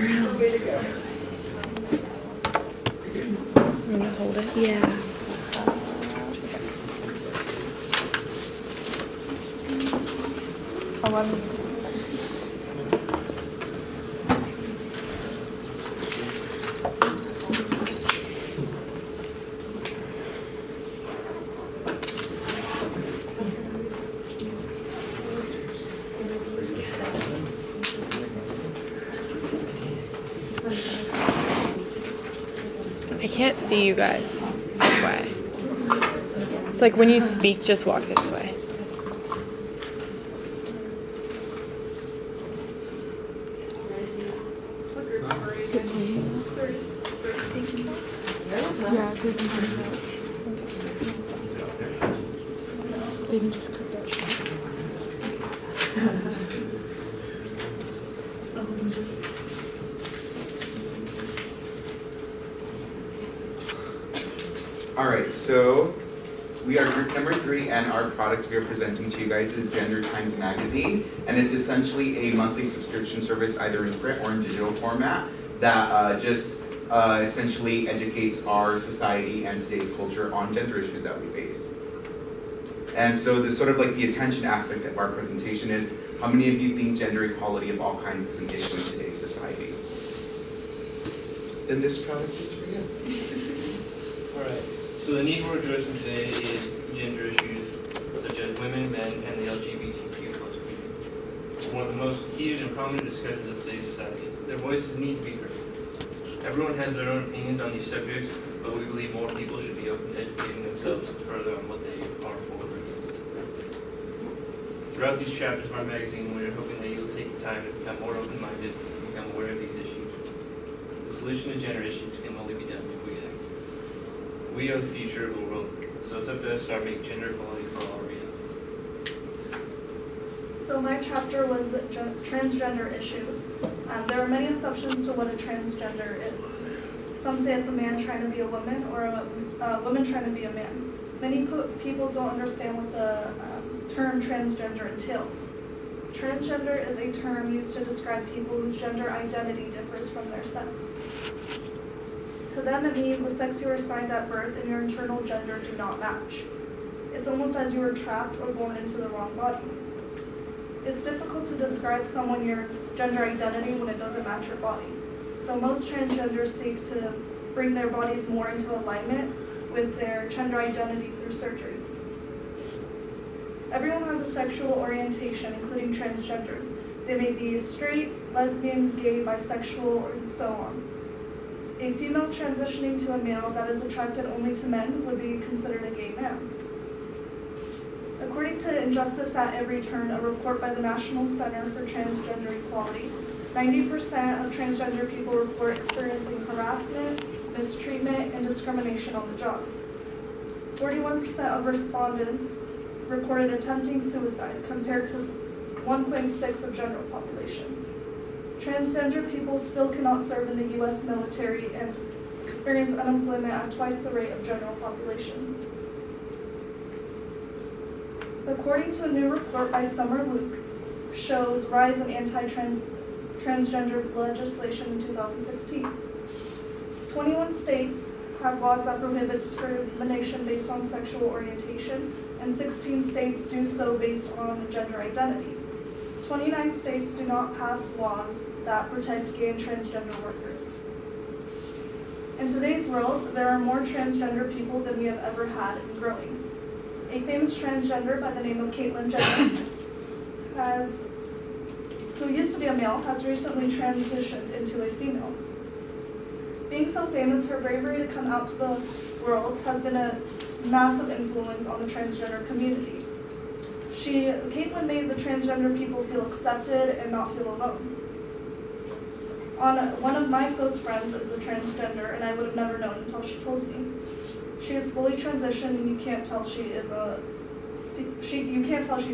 real. Way to go. I'm gonna hold it. Yeah. I can't see you guys this way. So like when you speak, just walk this way. What group number are you in? 30. Yeah, there's a They can just cut that. All right, so we are group number 3, and our product we are presenting to you guys is Gender Times Magazine, and it's essentially a monthly subscription service, either in print or in digital format, that just essentially educates our society and today's culture on gender issues that we face. And so the sort of like the attention aspect of our presentation is, how many of you think gender equality of all kinds is an issue in today's society? Then this product is for you. Alright, so the need we're addressing today is gender issues such as women, men, and the LGBTQ plus community. One of the most heated and prominent discussions of today's society. Their voices need to be heard. Everyone has their own opinions on these subjects, but we believe more people should be open to educating themselves further on what they are for or against. Throughout these chapters of our magazine, we are hoping that you'll take the time to become more open-minded and become aware of these issues. The solution to gender issues can only be done if we act. We are the future of the world, so it's up to us to start making gender equality for all real. So my chapter was transgender issues. There are many assumptions to what a transgender is. Some say it's a man trying to be a woman, or a woman trying to be a man. Many people don't understand what the term transgender entails. Transgender is a term used to describe people whose gender identity differs from their sex. To them, it means the sex you were assigned at birth and your internal gender do not match. It's almost as you were trapped or born into the wrong body. It's difficult to describe someone your gender identity when it doesn't match your body. So most transgenders seek to bring their bodies more into alignment with their gender identity through surgeries. Everyone has a sexual orientation, including transgenders. They may be straight, lesbian, gay, bisexual, and so on. A female transitioning to a male that is attracted only to men would be considered a gay man. According to Injustice at Every Turn, a report by the National Center for Transgender Equality, 90% of transgender people report experiencing harassment, mistreatment, and discrimination on the job. 41% of respondents reported attempting suicide, compared to 1.6% of general population. Transgender people still cannot serve in the U.S. military and experience unemployment at twice the rate of general population. According to a new report by Summer Luke, shows rise in transgender legislation in 2016. 21 states have laws that prohibit discrimination based on sexual orientation, and 16 states do so based on gender identity. 29 states do not pass laws that protect gay and transgender workers. In today's world, there are more transgender people than we have ever had and growing. A famous transgender by the name of Caitlyn Jenner, who used to be a male, has recently transitioned into a female. Being so famous, her bravery to come out to the world has been a massive influence on the transgender community. Caitlyn made the transgender people feel accepted and not feel alone. One of my close friends is a transgender, and I would have never known until she told me. She is fully transitioned, and you can't tell she used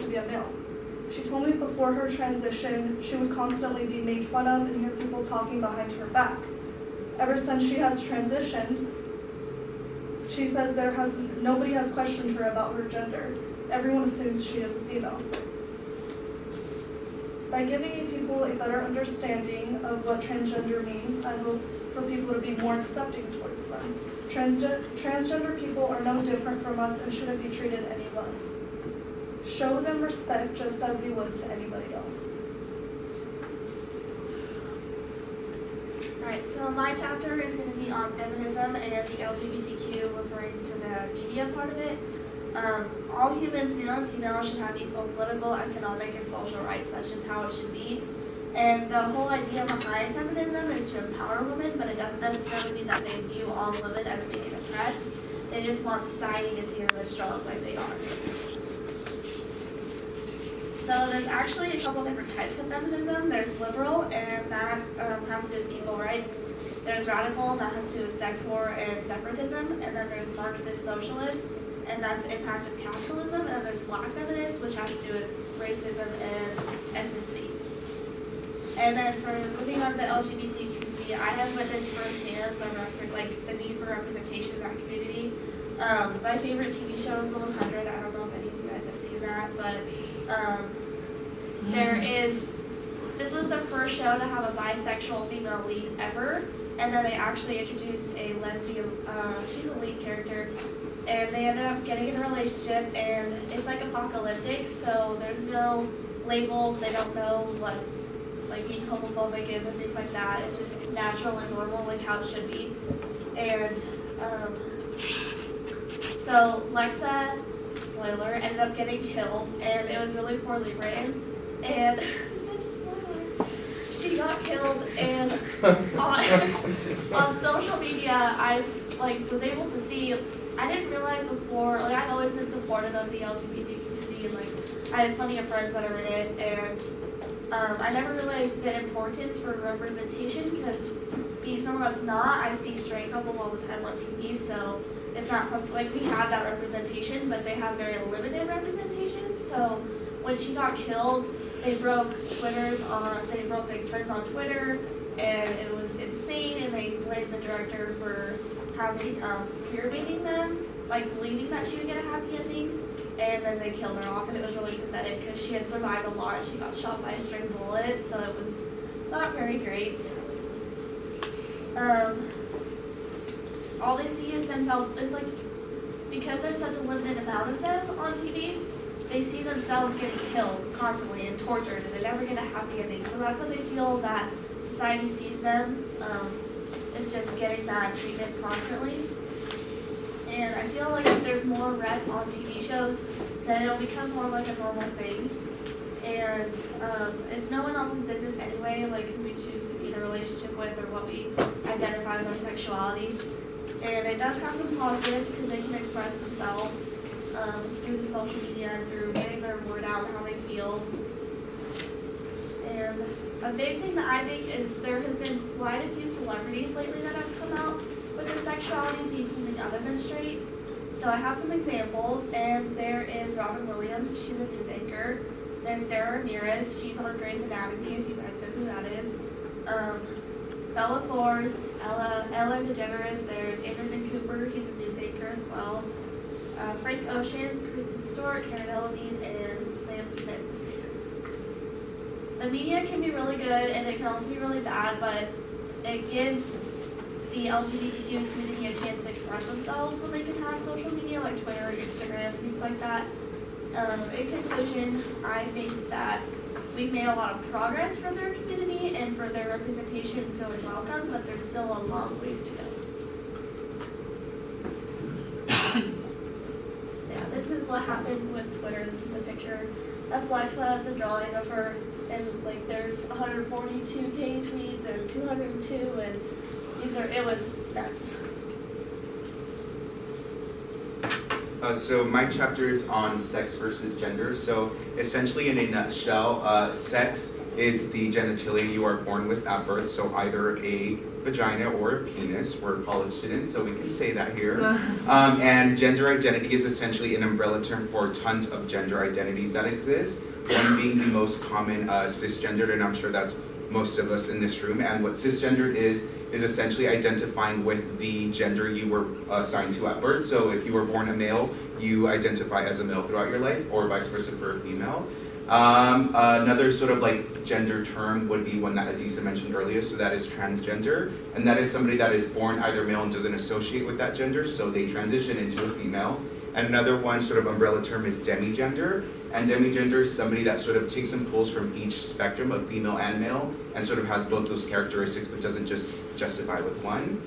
to be a male. She told me before her transition, she would constantly be made fun of and hear people talking behind her back. Ever since she has transitioned, she says nobody has questioned her about her gender. Everyone assumes she is a female. By giving people a better understanding of what transgender means, I hope for people to be more accepting towards them. Transgender people are no different from us and shouldn't be treated any less. Show them respect just as you would to anybody else. Alright, so my chapter is going to be on feminism and the LGBTQ, referring to the media part of it. All humans, male and female, should have equal political, economic, and social rights. That's just how it should be. And the whole idea behind feminism is to empower women, but it doesn't necessarily mean that they view all women as weak and oppressed. They just want society to see them as strong like they are. So there's actually a couple different types of feminism. There's liberal, and that has to do with equal rights. There's radical, and that has to do with sex war and separatism. And then there's Marxist socialist, and that's the impact of capitalism. And then there's black feminist, which has to do with racism and ethnicity. And then for moving on to the LGBT community, I have witnessed firsthand the need for representation in that community. My favorite TV show is The 100. I don't know if any of you guys have seen that, but this was the first show to have a bisexual female lead ever, and then they actually introduced a lesbian, she's a lead character, and they ended up getting in a relationship, and it's like apocalyptic, so there's no labels, they don't know what like being homophobic is and things like that. It's just natural and normal, like how it should be. And so Lexa, spoiler, ended up getting killed, and it was really poorly written. And spoiler, she got killed, and on social media, I was able to see. I didn't realize before. I've always been supportive of the LGBT community, and I have plenty of friends that are in it, and I never realized the importance for representation, because being someone that's not, I see straight couples all the time on TV, so it's not something, we have that representation, but they have very limited representation. So when she got killed, they broke turns on Twitter, and it was insane, and they blamed the director for having, fear baiting them, believing that she would get a happy ending. And then they killed her off, and it was really pathetic because she had survived a lot. She got shot by a stray bullet, so it was not very great. All they see is themselves. It's because there's such a limited amount of them on TV, they see themselves getting killed constantly and tortured, and they never get a happy ending. So that's how they feel that society sees them, is just getting bad treatment constantly. And I feel like if there's more rep on TV shows, then it'll become more like a normal thing. And it's no one else's business anyway, who we choose to be in a relationship with or what we identify with our sexuality. And it does have some positives because they can express themselves through the social media and through getting their word out how they feel. And a big thing that I think is there has been quite a few celebrities lately that have come out with their sexuality being something other than straight. So I have some examples, and there is Robin Williams, she's a news anchor. There's Sarah Ramirez, she's on Grey's Anatomy, if you guys know who that is. Bella Thorne, Ellen DeGeneres, there's Anderson Cooper, he's a news anchor as well. Frank Ocean, Kristen Stewart, Karen Elamine, and Sam Smith, the singer. The media can be really good, and it can also be really bad, but it gives the LGBTQ community a chance to express themselves when they can have social media like Twitter, Instagram, things like that. In conclusion, I think that we've made a lot of progress for their community and for their representation feeling welcome, but there's still a long ways to go. So yeah, this is what happened with Twitter. This is a picture. That's Lexa. It's a drawing of her, and there's 142K tweets and 202, and it was nuts. So my chapter is on sex versus gender. So essentially, in a nutshell, sex is the genitalia you are born with at birth. So either a vagina or a penis. We're college students, so we can say that here. And gender identity is essentially an umbrella term for tons of gender identities that exist. One being the most common, cisgendered, and I'm sure that's most of us in this room. And what cisgendered is essentially identifying with the gender you were assigned to at birth. So if you were born a male, you identify as a male throughout your life, or vice versa for a female. Another sort of like gender term would be one that Adisa mentioned earlier, so that is transgender, and that is somebody that is born either male and doesn't associate with that gender, so they transition into a female. And another one sort of umbrella term is demigender, and demigender is somebody that sort of takes and pulls from each spectrum of female and male, and sort of has both those characteristics, but doesn't just justify with one.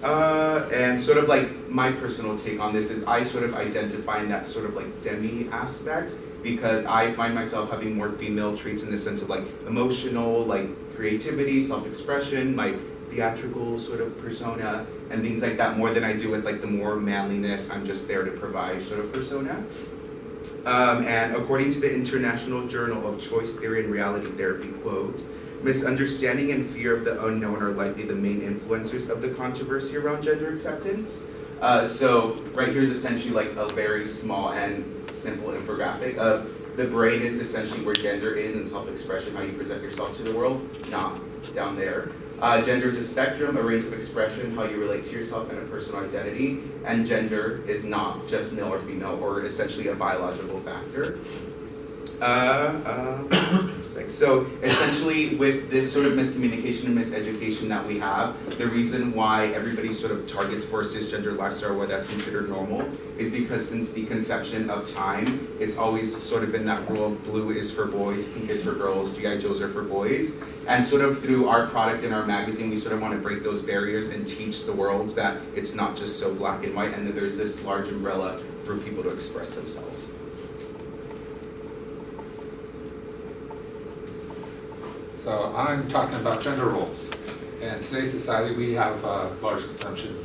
And sort of like my personal take on this is I sort of identify in that sort of like demi aspect, because I find myself having more female traits in the sense of like emotional, like creativity, self-expression, my theatrical sort of persona, and things like that more than I do with like the more manliness, I'm just there to provide sort of persona. And according to the International Journal of Choice Theory and Reality Therapy, quote, misunderstanding and fear of the unknown are likely the main influencers of the controversy around gender acceptance. So right here is essentially like a very small and simple infographic of the brain is essentially where gender is and self-expression, how you present yourself to the world, not down there. Gender is a spectrum, a range of expression, how you relate to yourself and a personal identity, and gender is not just male or female, or essentially a biological factor. So essentially with this sort of miscommunication and miseducation that we have, the reason why everybody sort of targets for a cisgender lifestyle where that's considered normal is because since the conception of time, it's always sort of been that rule of blue is for boys, pink is for girls, G.I. Joes are for boys. And sort of through our product and our magazine, we sort of want to break those barriers and teach the world that it's not just so black and white and that there's this large umbrella for people to express themselves. So I'm talking about gender roles. In today's society, we have a large consumption